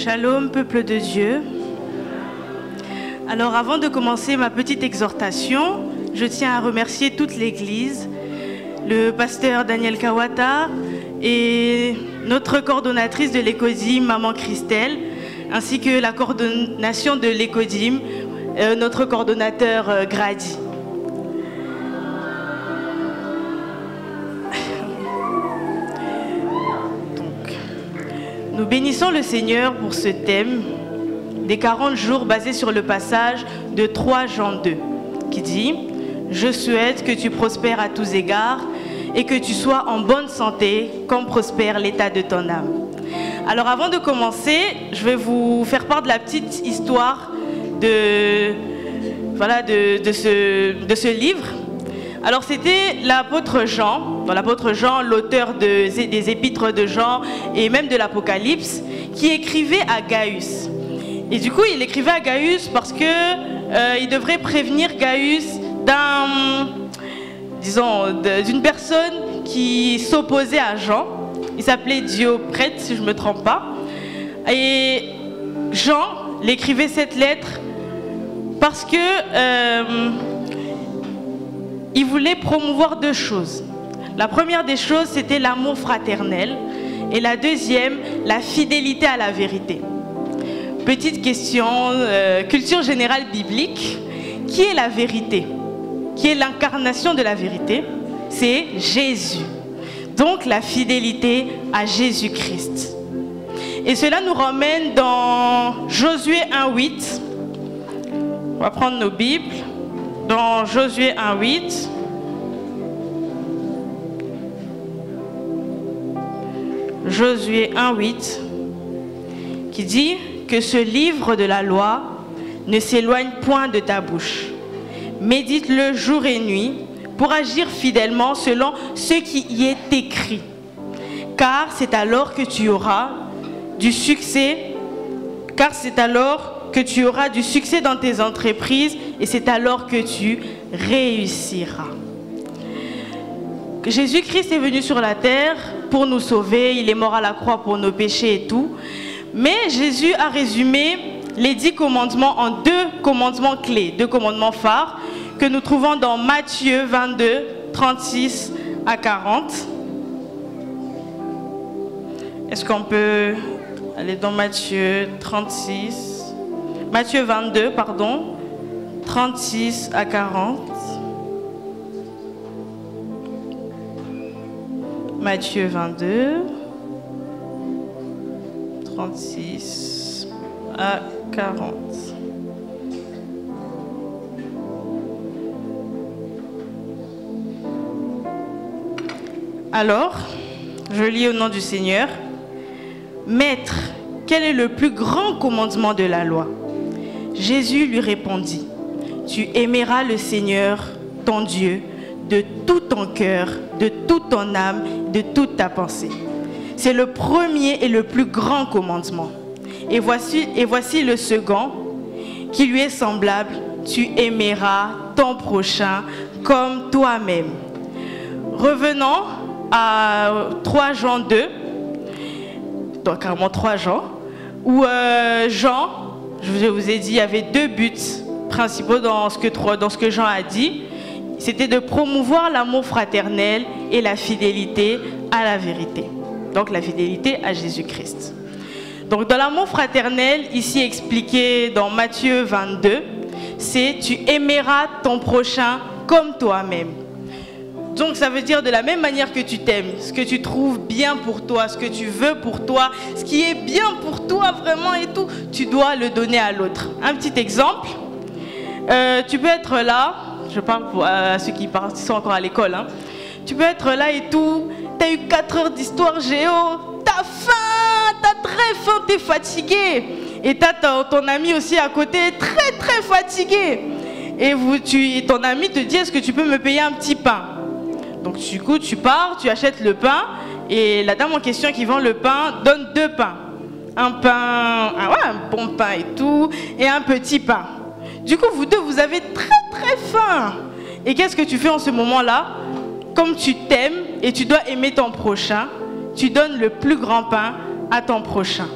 Shalom, peuple de Dieu. Alors avant de commencer ma petite exhortation, je tiens à remercier toute l'Église, le pasteur Daniel Kawata et notre coordonnatrice de l'Ecodim, Maman Christelle, ainsi que la coordination de l'Ecodim, notre coordonnateur Grady. Nous bénissons le Seigneur pour ce thème des 40 jours basé sur le passage de 3 Jean 2 qui dit « Je souhaite que tu prospères à tous égards et que tu sois en bonne santé comme prospère l'état de ton âme. » Alors avant de commencer, je vais vous faire part de la petite histoire de ce livre. Alors c'était l'apôtre Jean, l'auteur des épîtres de Jean et même de l'Apocalypse, qui écrivait à Gaius. Et du coup, il écrivait à Gaius parce que il devrait prévenir Gaius d'une personne qui s'opposait à Jean. Il s'appelait Dioprète, si je ne me trompe pas. Et Jean l'écrivait cette lettre parce que il voulait promouvoir 2 choses. La première des choses, c'était l'amour fraternel. Et la deuxième, la fidélité à la vérité. Petite question, culture générale biblique. Qui est la vérité? Qui est l'incarnation de la vérité? C'est Jésus. Donc la fidélité à Jésus-Christ. Et cela nous ramène dans Josué 1:8. On va prendre nos Bibles. Dans Josué 1:8, Josué 1:8, qui dit que ce livre de la loi ne s'éloigne point de ta bouche. Médite-le jour et nuit pour agir fidèlement selon ce qui y est écrit. Car c'est alors que tu auras du succès, dans tes entreprises et c'est alors que tu réussiras. Jésus-Christ est venu sur la terre pour nous sauver, il est mort à la croix pour nos péchés et tout. Mais Jésus a résumé les 10 commandements en 2 commandements clés, 2 commandements phares que nous trouvons dans Matthieu 22, 36 à 40. Est-ce qu'on peut aller dans Matthieu 22, 36 à 40. Matthieu 22, 36 à 40. Alors, je lis au nom du Seigneur. Maître, quel est le plus grand commandement de la loi? Jésus lui répondit, tu aimeras le Seigneur, ton Dieu, de tout ton cœur, de toute ton âme, de toute ta pensée. C'est le premier et le plus grand commandement. Et voici le second, qui lui est semblable, tu aimeras ton prochain comme toi-même. Revenons à 3 Jean 2, donc carrément 3 Jean, où Jean, je vous ai dit, il y avait 2 buts principaux dans ce que Jean a dit. C'était de promouvoir l'amour fraternel et la fidélité à la vérité. Donc la fidélité à Jésus-Christ. Donc dans l'amour fraternel, ici expliqué dans Matthieu 22, c'est tu aimeras ton prochain comme toi-même. Donc ça veut dire de la même manière que tu t'aimes, ce que tu trouves bien pour toi, ce que tu veux pour toi, ce qui est bien pour toi vraiment et tout, tu dois le donner à l'autre. Un petit exemple, tu peux être là, je parle à ceux qui sont encore à l'école, hein. Tu peux être là et tout, tu as eu 4 heures d'histoire géo, tu as faim, tu as très faim, tu es fatigué. Et tu as ton ami aussi à côté, très très fatigué. Et ton ami te dit, est-ce que tu peux me payer un petit pain? Donc du coup, tu pars, tu achètes le pain, et la dame en question qui vend le pain donne 2 pains. Un bon pain et tout, et un petit pain. Du coup, vous deux, vous avez très très faim. Et qu'est-ce que tu fais en ce moment-là? Comme tu t'aimes et tu dois aimer ton prochain, tu donnes le plus grand pain à ton prochain.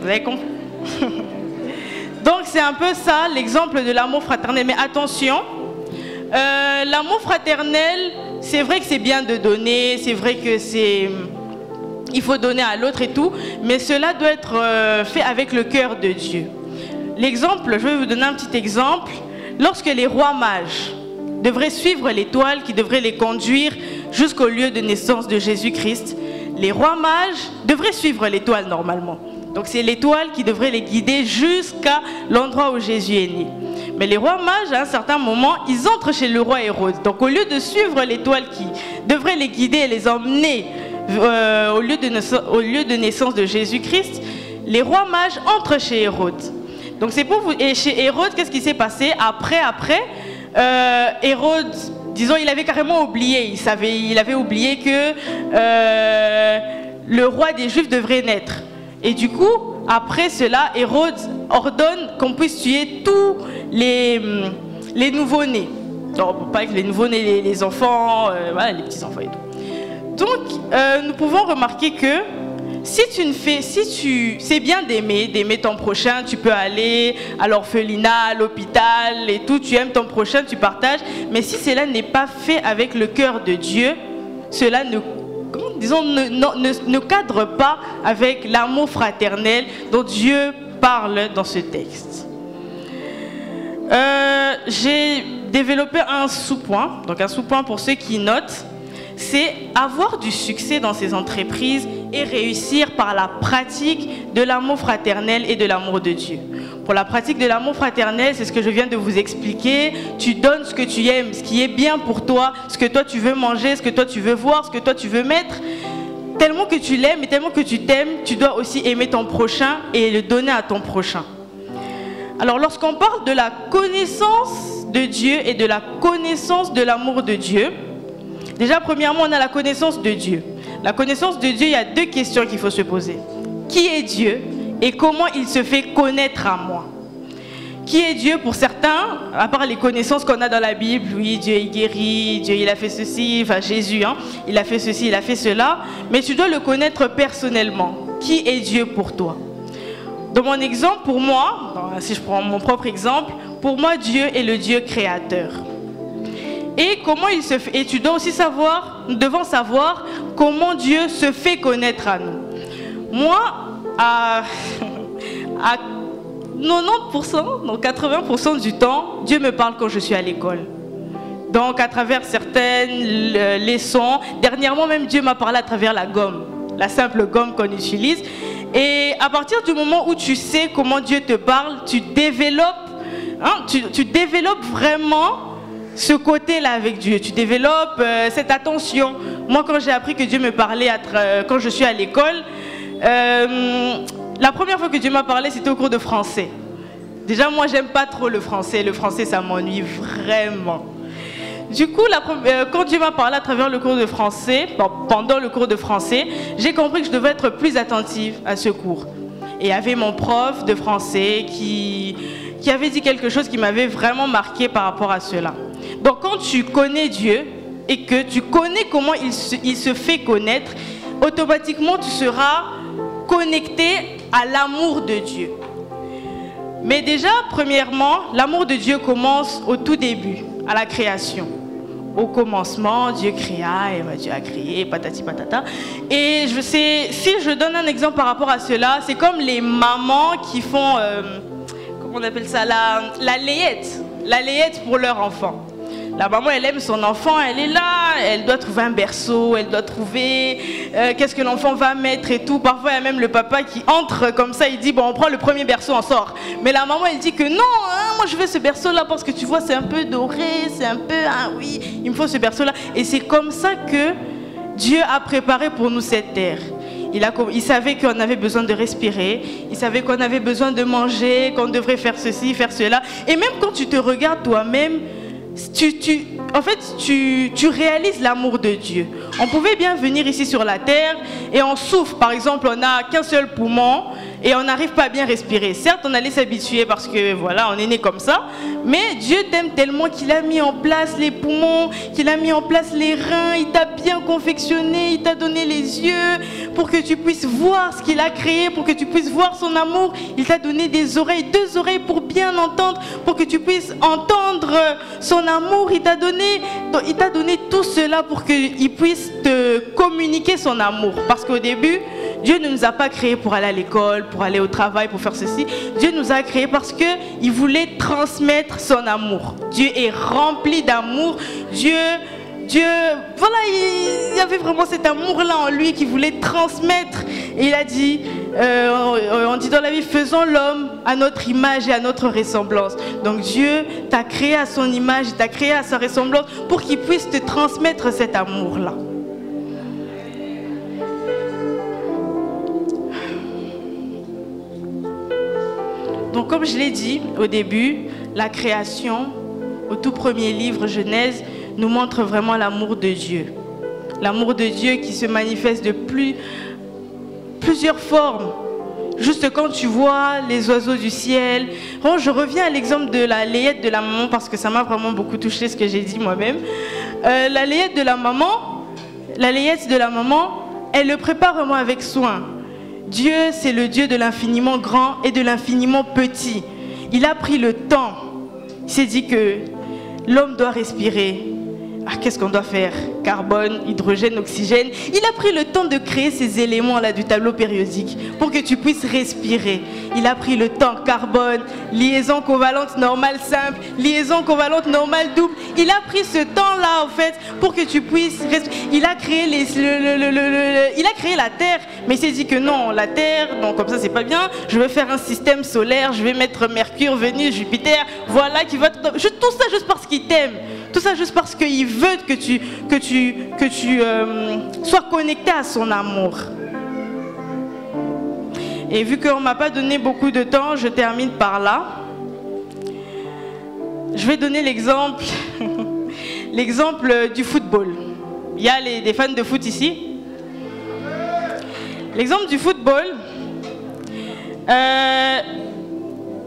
Vous avez compris? Donc c'est un peu ça l'exemple de l'amour fraternel. Mais attention, l'amour fraternel, c'est vrai que c'est bien de donner, c'est vrai que il faut donner à l'autre et tout, mais cela doit être fait avec le cœur de Dieu. L'exemple, je vais vous donner un petit exemple. Lorsque les rois mages devraient suivre l'étoile qui devrait les conduire jusqu'au lieu de naissance de Jésus-Christ, les rois mages devraient suivre l'étoile normalement. Donc c'est l'étoile qui devrait les guider jusqu'à l'endroit où Jésus est né. Mais les rois mages, à un certain moment, ils entrent chez le roi Hérode. Donc au lieu de suivre l'étoile qui devrait les guider et les emmener au lieu de naissance de Jésus-Christ, les rois mages entrent chez Hérode. Donc c'est pour vous. Et chez Hérode, qu'est-ce qui s'est passé après Hérode, disons, il avait carrément oublié. Il avait oublié que le roi des Juifs devrait naître. Et du coup, après cela, Hérode ordonne qu'on puisse tuer tous les nouveau-nés. Donc, pas que les nouveau-nés, les enfants, voilà, les petits-enfants et tout. Donc, nous pouvons remarquer que c'est bien d'aimer ton prochain, tu peux aller à l'orphelinat, à l'hôpital et tout, tu aimes ton prochain, tu partages. Mais si cela n'est pas fait avec le cœur de Dieu, cela ne cadre pas avec l'amour fraternel dont Dieu parle dans ce texte. J'ai développé un sous-point, donc un sous-point pour ceux qui notent, c'est avoir du succès dans ses entreprises et réussir par la pratique de l'amour fraternel et de l'amour de Dieu. Pour la pratique de l'amour fraternel, c'est ce que je viens de vous expliquer. Tu donnes ce que tu aimes, ce qui est bien pour toi, ce que toi tu veux manger, ce que toi tu veux voir, ce que toi tu veux mettre. Tellement que tu l'aimes et tellement que tu t'aimes, tu dois aussi aimer ton prochain et le donner à ton prochain. Alors lorsqu'on parle de la connaissance de Dieu et de la connaissance de l'amour de Dieu, déjà premièrement on a la connaissance de Dieu. La connaissance de Dieu, il y a deux questions qu'il faut se poser. Qui est Dieu et comment il se fait connaître à moi? Qui est Dieu pour certains, à part les connaissances qu'on a dans la Bible? Oui, Dieu il guérit, Dieu il a fait ceci, enfin Jésus, hein, il a fait ceci, il a fait cela. Mais tu dois le connaître personnellement. Qui est Dieu pour toi? Dans mon exemple, pour moi, si je prends mon propre exemple, pour moi Dieu est le Dieu créateur. Et comment il se fait, et tu dois aussi savoir, nous devons savoir comment Dieu se fait connaître à nous. Moi, à 90%, donc 80% du temps, Dieu me parle quand je suis à l'école. Donc à travers certaines leçons, dernièrement même Dieu m'a parlé à travers la gomme, la simple gomme qu'on utilise. Et à partir du moment où tu sais comment Dieu te parle, tu développes, hein, tu développes vraiment ce côté-là avec Dieu. Tu développes cette attention. Moi, quand j'ai appris que Dieu me parlait quand je suis à l'école, la première fois que Dieu m'a parlé, c'était au cours de français. Déjà, moi, j'aime pas trop le français. Le français, ça m'ennuie vraiment. Du coup, quand Dieu m'a parlé à travers le cours de français, pendant le cours de français, j'ai compris que je devais être plus attentive à ce cours. Et il y avait mon prof de français qui avait dit quelque chose qui m'avait vraiment marqué par rapport à cela. Donc quand tu connais Dieu et que tu connais comment il se fait connaître, automatiquement tu seras connecté à l'amour de Dieu. Mais déjà, premièrement, l'amour de Dieu commence au tout début, à la création. Au commencement, Dieu créa, et Dieu a créé, patati patata. Et si je donne un exemple par rapport à cela, c'est comme les mamans qui font, comment on appelle ça, la layette pour leur enfant. La maman, elle aime son enfant, elle est là, elle doit trouver un berceau, elle doit trouver qu'est-ce que l'enfant va mettre et tout. Parfois, il y a même le papa qui entre comme ça, il dit, bon, on prend le premier berceau, on sort. Mais la maman, elle dit que non, hein, moi je veux ce berceau-là parce que tu vois, c'est un peu doré, c'est un peu, ah oui, il me faut ce berceau-là. Et c'est comme ça que Dieu a préparé pour nous cette terre. Il savait qu'on avait besoin de respirer, il savait qu'on avait besoin de manger, qu'on devrait faire ceci, faire cela. Et même quand tu te regardes toi-même, en fait, tu réalises l'amour de Dieu. On pouvait bien venir ici sur la terre et on souffre. Par exemple, on n'a qu'un seul poumon et on n'arrive pas à bien respirer. Certes, on allait s'habituer parce que voilà, on est né comme ça, mais Dieu t'aime tellement qu'il a mis en place les poumons, qu'il a mis en place les reins, il t'a bien confectionné, il t'a donné les yeux pour que tu puisses voir ce qu'il a créé, pour que tu puisses voir son amour. Il t'a donné des oreilles, 2 oreilles pour bien entendre, pour que tu puisses entendre son amour. Il t'a donné tout cela pour qu'il puisse te communiquer son amour. Parce qu'au début, Dieu ne nous a pas créés pour aller à l'école, pour aller au travail, pour faire ceci. Dieu nous a créés parce qu'il voulait transmettre son amour. Dieu est rempli d'amour. Dieu, voilà, il y avait vraiment cet amour-là en lui qu'il voulait transmettre. Et il a dit, on dit dans la Bible, faisons l'homme à notre image et à notre ressemblance. Donc Dieu t'a créé à son image, il t'a créé à sa ressemblance pour qu'il puisse te transmettre cet amour-là. Donc comme je l'ai dit au début, la création, au tout premier livre, Genèse, nous montre vraiment l'amour de Dieu. L'amour de Dieu qui se manifeste de plusieurs formes. Juste quand tu vois les oiseaux du ciel. Bon, je reviens à l'exemple de la layette de la maman parce que ça m'a vraiment beaucoup touché ce que j'ai dit moi-même. La layette de la maman, elle le prépare vraiment avec soin. Dieu, c'est le Dieu de l'infiniment grand et de l'infiniment petit. Il a pris le temps. Il s'est dit que l'homme doit respirer. Ah, qu'est-ce qu'on doit faire? Carbone, hydrogène, oxygène. Il a pris le temps de créer ces éléments-là du tableau périodique pour que tu puisses respirer. Il a pris le temps. Carbone, liaison covalente normale simple, liaison covalente normale double. Il a pris ce temps-là, en fait, pour que tu puisses respirer. Il a créé il a créé la Terre, mais il s'est dit que non, la Terre, non, comme ça, c'est pas bien. Je vais faire un système solaire, je vais mettre Mercure, Vénus, Jupiter. Voilà, qui va tout ça juste parce qu'il t'aime. Tout ça juste parce qu'il veut que tu sois connecté à son amour. Et vu qu'on ne m'a pas donné beaucoup de temps, je termine par là. Je vais donner l'exemple du football. Il y a des fans de foot ici. L'exemple du football.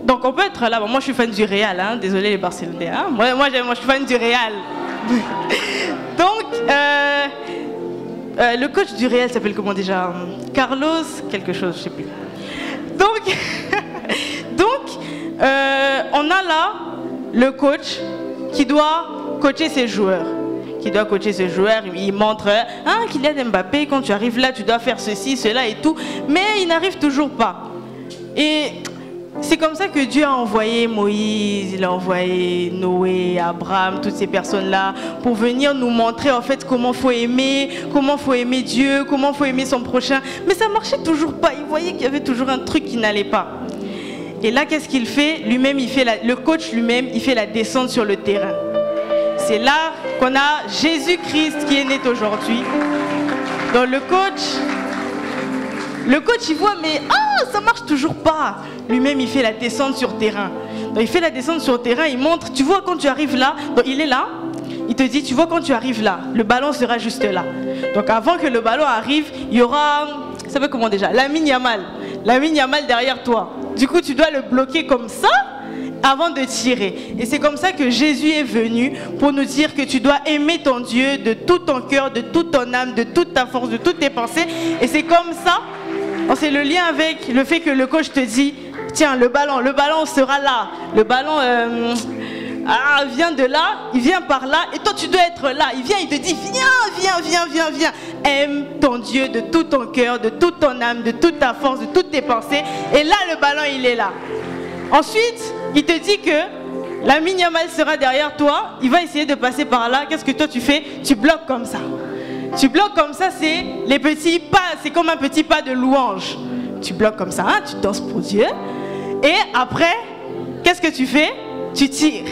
Donc on peut être là, bon, moi je suis fan du Real, hein, désolé les Barcelonais, hein. moi je suis fan du Real. Donc le coach du Real s'appelle comment déjà? Carlos quelque chose, je sais plus. Donc on a là le coach qui doit coacher ses joueurs. Il montre, hein, Kylian Mbappé, quand tu arrives là, tu dois faire ceci, cela et tout, mais il n'arrive toujours pas. Et c'est comme ça que Dieu a envoyé Moïse, il a envoyé Noé, Abraham, toutes ces personnes-là pour venir nous montrer en fait comment faut aimer Dieu, comment faut aimer son prochain. Mais ça marchait toujours pas, il voyait qu'il y avait toujours un truc qui n'allait pas. Et là, qu'est-ce qu'il fait? Lui-même, le coach lui-même, il fait la descente sur le terrain. C'est là qu'on a Jésus-Christ qui est né aujourd'hui. Donc le coach, il voit, mais ça marche toujours pas. Lui-même, il fait la descente sur terrain. Donc, il fait la descente sur terrain, il montre, tu vois quand tu arrives là, donc il est là, il te dit, tu vois quand tu arrives là, le ballon sera juste là. Donc avant que le ballon arrive, il y aura, ça s'appelle comment déjà? Lamine Yamal derrière toi. Du coup, tu dois le bloquer comme ça avant de tirer. Et c'est comme ça que Jésus est venu pour nous dire que tu dois aimer ton Dieu de tout ton cœur, de toute ton âme, de toute ta force, de toutes tes pensées. Et c'est comme ça. C'est le lien avec le fait que le coach te dit, tiens, le ballon sera là. Le ballon vient de là, il vient par là, et toi tu dois être là. Il vient, il te dit, viens. Aime ton Dieu de tout ton cœur, de toute ton âme, de toute ta force, de toutes tes pensées. Et là, le ballon, il est là. Ensuite, il te dit que Lamine Yamal sera derrière toi, il va essayer de passer par là. Qu'est-ce que toi tu fais? Tu bloques comme ça. Tu bloques comme ça, c'est les petits pas, c'est comme un petit pas de louange. Tu bloques comme ça, hein, tu danses pour Dieu. Et après, qu'est-ce que tu fais? Tu tires.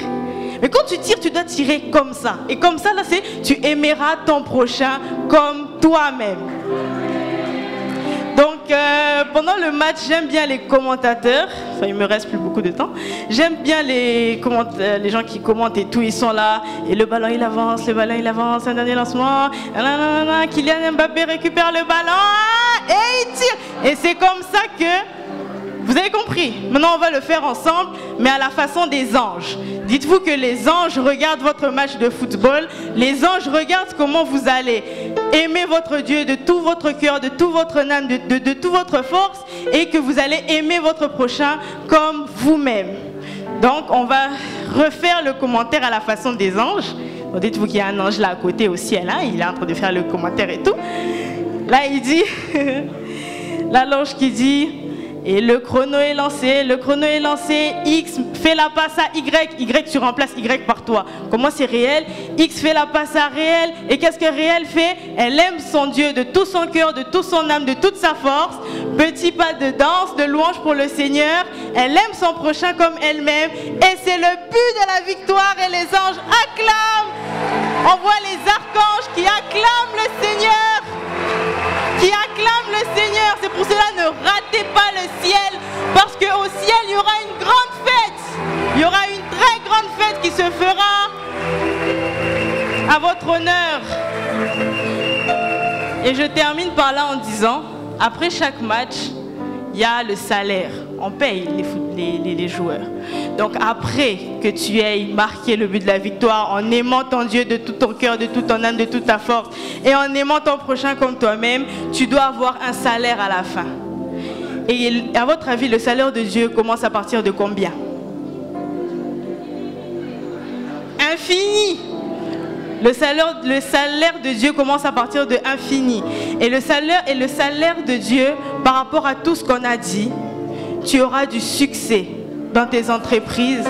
Mais quand tu tires, tu dois tirer comme ça. Et comme ça, là, c'est tu aimeras ton prochain comme toi-même. Donc, pendant le match, j'aime bien les commentateurs. Enfin, il me reste plus beaucoup de temps. J'aime bien les gens qui commentent et tout. Ils sont là. Et le ballon, il avance. Un dernier lancement. Kylian Mbappé récupère le ballon. Et il tire. Et c'est comme ça que Vous avez compris? Maintenant, on va le faire ensemble, mais à la façon des anges. Dites-vous que les anges regardent votre match de football. Les anges regardent comment vous allez aimer votre Dieu de tout votre cœur, de toute votre âme, de toute votre force, et que vous allez aimer votre prochain comme vous-même. Donc, on va refaire le commentaire à la façon des anges. Bon, dites-vous qu'il y a un ange là à côté au ciel, hein, il est en train de faire le commentaire et tout. Là, il dit, là, l'ange qui dit... Et le chrono est lancé, X fait la passe à Y tu remplaces Y par toi. Comment c'est réel? X fait la passe à réel. Et qu'est-ce que réel fait? Elle aime son Dieu de tout son cœur, de toute son âme, de toute sa force. Petit pas de danse, de louange pour le Seigneur. Elle aime son prochain comme elle-même. Et c'est le but de la victoire et les anges acclament. On voit les archanges qui acclament le Seigneur. Qui acclament le Seigneur. C'est pour cela, ne ratez pas le ciel, parce qu'au ciel, il y aura une grande fête. Il y aura une très grande fête qui se fera à votre honneur. Et je termine par là en disant, après chaque match, il y a le salaire. On paye les joueurs. Donc après que tu aies marqué le but de la victoire en aimant ton Dieu de tout ton cœur, de toute ton âme, de toute ta force, et en aimant ton prochain comme toi-même, tu dois avoir un salaire à la fin. Et à votre avis, le salaire de Dieu commence à partir de combien? Infini. Le salaire de Dieu commence à partir de infini. Et le salaire de Dieu, par rapport à tout ce qu'on a dit, tu auras du succès dans tes entreprises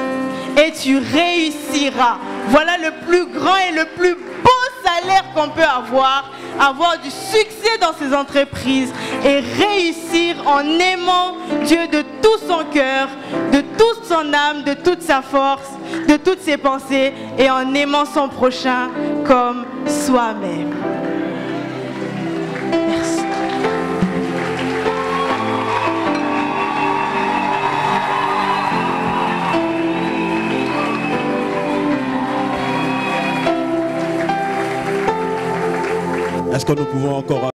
et tu réussiras. Voilà le plus grand et le plus beau salaire qu'on peut avoir du succès dans ses entreprises et réussir en aimant Dieu de tout son cœur, de toute son âme, de toute sa force, de toutes ses pensées et en aimant son prochain comme soi-même. Merci. Est-ce que nous pouvons encore